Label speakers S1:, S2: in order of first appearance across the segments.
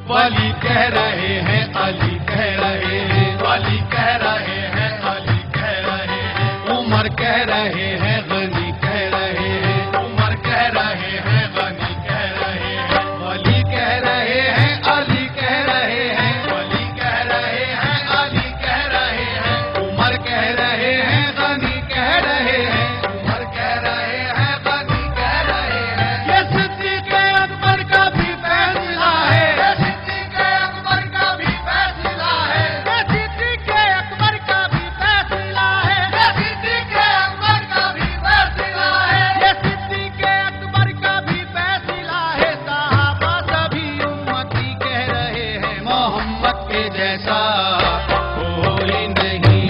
S1: ولی کہہ رہے ہیں علی کہہ رہے ہیں ولی کہہ رہے ہیں علی کہہ رہے ہیں عمر کہہ رہے ہیں غنی کہہ رہے ہیں عمر کہہ رہے ہیں غنی کہہ رہے ہیں ولی کہہ رہے ہیں علی کہہ رہے ہیں ولی کہہ رہے ہیں علی کہہ رہے ہیں عمر کہہ رہے ہیں غنی کہہ رہے ہیں عمر کہہ رہے ہیں غنی کہہ رہے ہیں یہ صدیق اکبر کا بھی فیصلہ ہے یہ صدیق اکبر کا بھی فیصلہ ہے یہ صدیق اکبر کا بھی فیصلہ ہے یہ صدیق اکبر کا بھی فیصلہ ہے یہ صدیق اکبر کا بھی فیصلہ ہے صحابہ سبھی امتی کہہ رہے ہیں محمد کے جیسا کوئی نہیں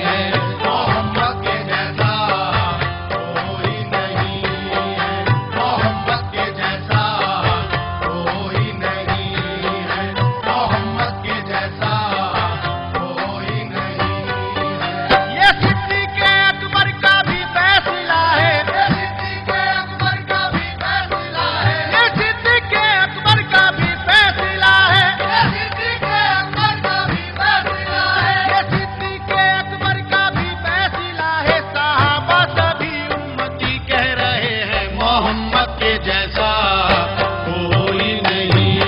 S1: ہے محمد کے جیسا کوئی نہیں ہے محمد کے جیسا کوئی نہیں ہے محمد کے جیسا کوئی نہیں ہے یہ صدیق اکبر کا بھی فیصلہ ہے یہ صدیق اکبر کا بھی فیصلہ ہے یہ صدیق اکبر کا بھی فیصلہ ہے یہ صدیق اکبر کا بھی فیصلہ ہے یہ صدیق اکبر کا بھی فیصلہ ہے صحابہ سبھی امتی کہہ رہے ہیں محمد کے جیسا کوئی نہیں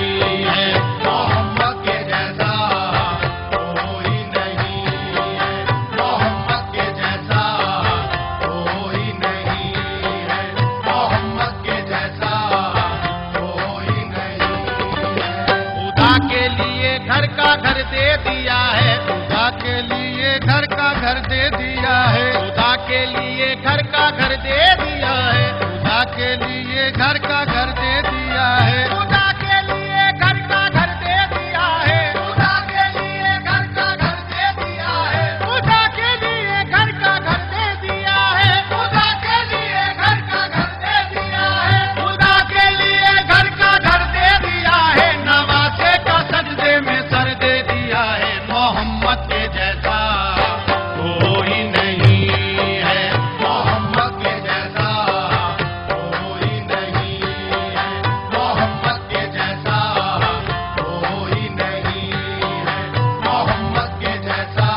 S1: ہے محمد کے جیسا کوئی نہیں ہے محمد کے جیسا کوئی نہیں ہے محمد کے جیسا کوئی نہیں ہے خدا کے لیے گھر کا گھر دے دیا ہے خدا کے لیے گھر کا گھر دے دیا ہے خدا کے لیے گھر کا گھر دے دیا ہے خدا کے لیے گھر کا گھر دے دیا ہے خدا کے لیے گھر کا گھر دے دیا ہے خدا کے لیے گھر کا گھر دے دیا ہے خدا کے لیے گھر کا گھر دے دیا ہے خدا کے لیے گھر کا گھر دے دیا ہے خدا کے لیے گھر کا گھر دے دیا ہے نواسے کا سجدے میں سر دے دیا ہے محمد کے جیسا کوئی نہیں ہے محمد کے جیسا کوئی نہیں ہے محمد کے جیسا کوئی نہیں ہے محمد کے جیسا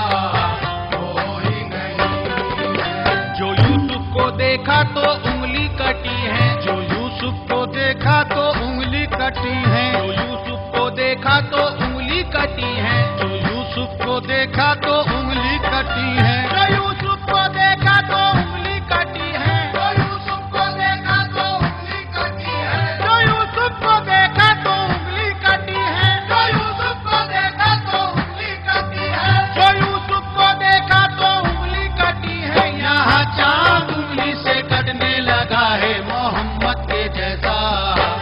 S1: کوئی نہیں ہے جو یوسف کو دیکھا تو انگلی کٹی ہے جو یوسف کو دیکھا تو انگلی کٹی ہے جو یوسف کو دیکھا تو انگلی کٹی ہے جو یوسف کو دیکھا تو انگلی کٹی ہے جو یوسف کو دیکھا تو انگلی کٹی ہے جو یوسف کو دیکھا تو انگلی کٹی ہے جو یوسف کو دیکھا تو انگلی کٹی ہے جو یوسف کو دیکھا تو انگلی کٹی ہے جو یوسف کو دیکھا تو انگلی کٹی ہے یہاں چاند انگلی سے کٹنے لگا ہے محمد کے جیسا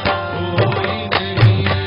S1: کوئی نہیں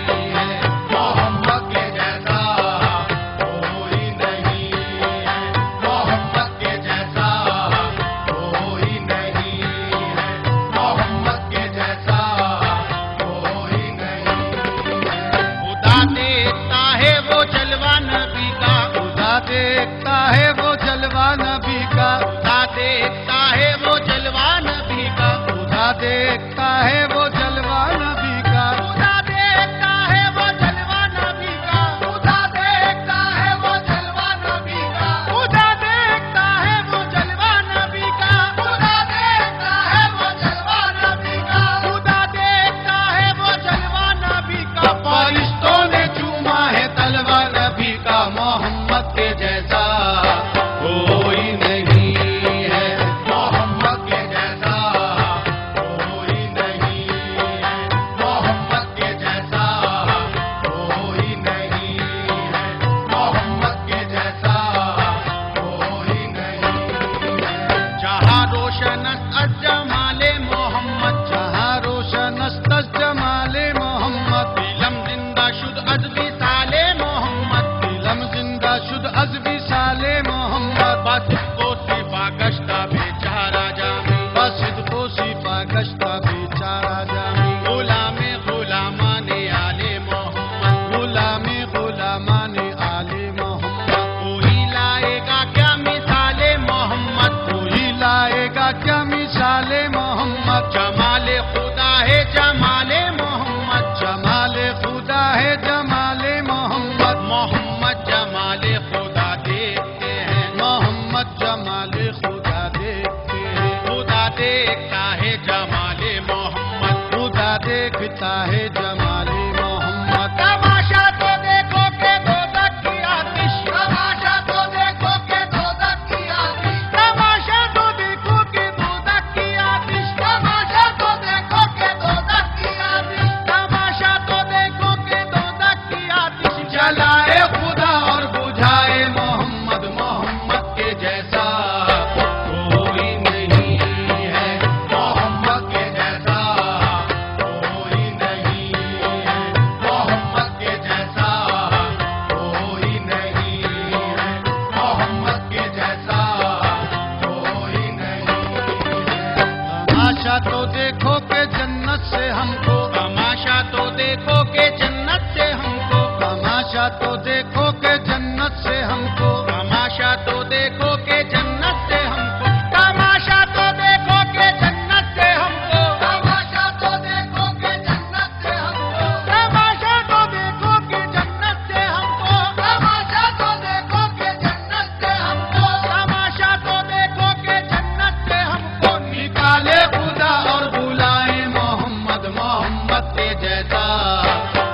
S1: دیکھو کہ جنت سے ہم کو،
S2: تماشا تو دیکھو کہ جنت سے ہم کو،
S1: تماشا تو دیکھو کہ جنت سے ہم کو، تماشا تو دیکھو کہ جنت سے ہم کو،
S2: تماشا تو دیکھو کہ جنت سے ہم کو،
S1: تماشا تو دیکھو کہ جنت سے ہم کو،
S2: تماشا تو دیکھو کہ جنت سے ہم کو،
S1: تماشا تو دیکھو کہ جنت سے ہم کو،
S2: نکالے خدا اور بلائے محمد، محمد کے جیسا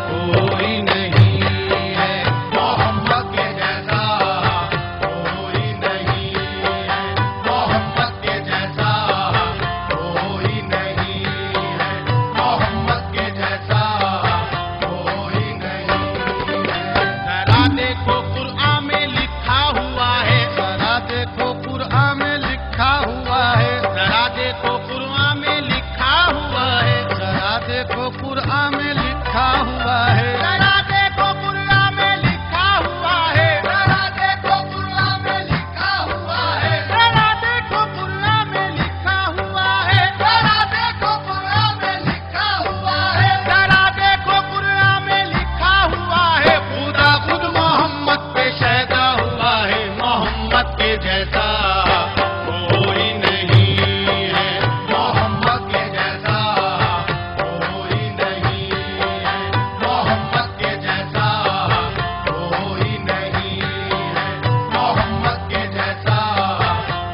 S2: کوئی نہیں ہے، محمد کے جیسا کوئی نہیں ہے، محمد کے جیسا کوئی نہیں ہے، محمد کے جیسا کوئی نہیں ہے۔
S1: ذرا دیکھو قرآن میں لکھا ہوا ہے،
S2: ذرا دیکھو قرآن میں لکھا ہوا ہے،
S1: ذرا دیکھو قرآن میں لکھا ہوا ہے،
S2: ذرا دیکھو قرآن میں لکھا ہوا ہے،
S1: ذرا دیکھو قرآن میں لکھا ہوا ہے،
S2: ذرا دیکھو قرآن میں لکھا ہوا ہے،
S1: ذرا دیکھو قرآن میں لکھا ہوا ہے،
S2: ذرا دیکھو قرآن میں لکھا ہوا ہے،
S1: ذرا دیکھو قرآن میں لکھا ہوا ہے،
S2: خدا خود محمد پہ شیدا ہوا ہے، محمد کے جیسا کوئی نہیں ہے، محمد کے جیسا کوئی نہیں ہے، محمد کے جیسا کوئی نہیں ہے، محمد کے جیسا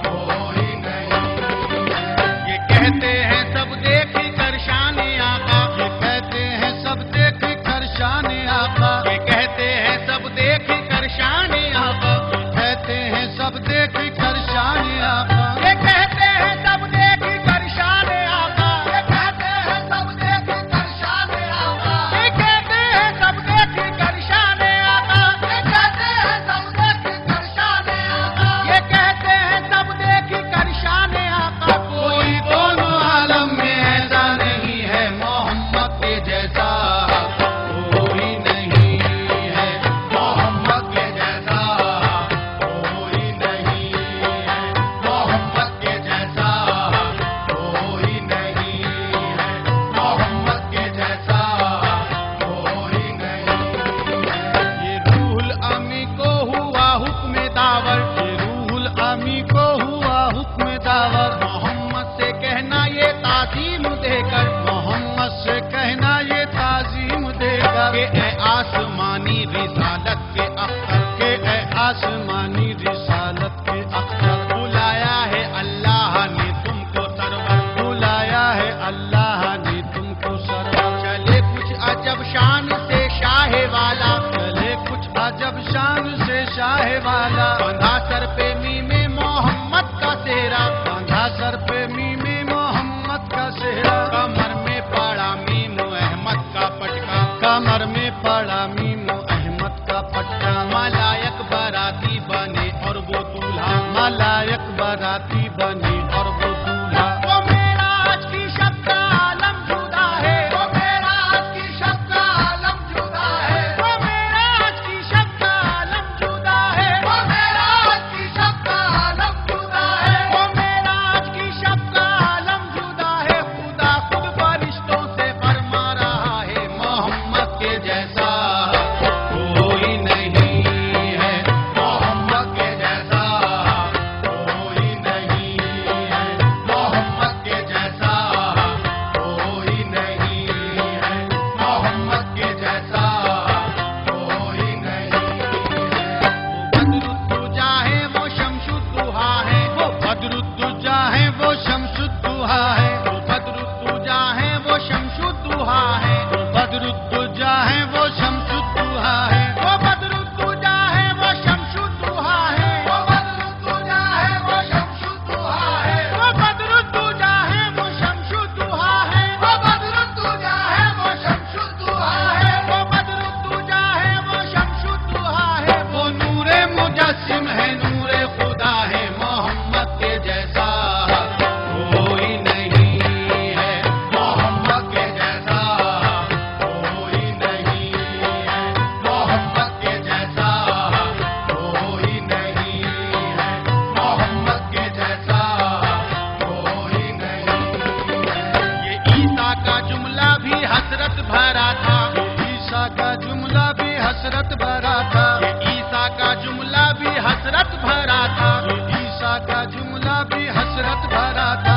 S2: کوئی نہیں ہے۔
S1: یہ کہتے ہیں سب دیکھ کر شان آقا،
S2: یہ کہتے ہیں سب دیکھ کر شان آقا،
S1: یہ کہتے ہیں سب دیکھ کر شان آقا،
S2: کہتے ہیں سب دیکھ کر شان آقا،
S1: یہ کہتے ہیں سب دیکھ کر شان آقا،
S2: یہ کہتے ہیں سب دیکھ کر شان آقا،
S1: یہ کہتے ہیں سب دیکھ کر شان آقا،
S2: یہ کہتے ہیں سب دیکھ کر شان آقا،
S1: یہ کہتے ہیں سب دیکھ کر شان آقا،
S2: کوئی دونوں عالم میں ایسا نہیں ہے، محمد کے جیسا کوئی نہیں ہے، محمد کے جیسا کوئی نہیں ہے، محمد کے جیسا کوئی نہیں ہے، محمد کے جیسا کوئی نہیں ہے۔
S1: یہ روح الامی کو ہوا حکم داور،
S2: یہ روح الامی کو ہوا حکم داور،
S1: محمد سے کہنا یہ تعظیم دے کر،
S2: محمد سے کہنا یہ تعظیم دے کر
S1: کہ اے آسمانی رسالت کے اختر،
S2: کہ اے آسمانی رسالت کے اختر،
S1: بلایا ہے اللہ نے تم کو سرور،
S2: بلایا ہے اللہ نے تم کو سرور،
S1: چلے کچھ عجب شان سے شاہ والا،
S2: چلے کچھ عجب شان سے شاہ والا،
S1: بندھا سر پہ میم محمد کا سہرا،
S2: باندھا سر پہ میم محمد کا سہرا،
S1: کمر میں پڑا میم احمد کا پٹکا،
S2: کمر میں پڑا میم احمد کا پٹا،
S1: ملائک باراتی بنے اور وہ دولہا،
S2: ملائک باراتی بنے اور وہ دولہا،
S1: وہ معراج کی شب کا عالم جدا ہے،
S2: وہ معراج کی شب کا عالم جدا ہے،
S1: وہ معراج کی شب کا عالم جدا ہے،
S2: وہ معراج کی شب کا عالم جدا ہے،
S1: وہ معراج کی شب کا عالم جدا ہے، خدا خود فرشتوں سے فرما رہا ہے،
S2: محمد کے جیسا
S1: تھا،
S2: عیسیٰ کا جملہ بھی حسرت بھرا تھا،
S1: عیسیٰ کا جملہ بھی حسرت بھرا تھا،
S2: عیسیٰ کا جملہ بھی حسرت بھرا تھا،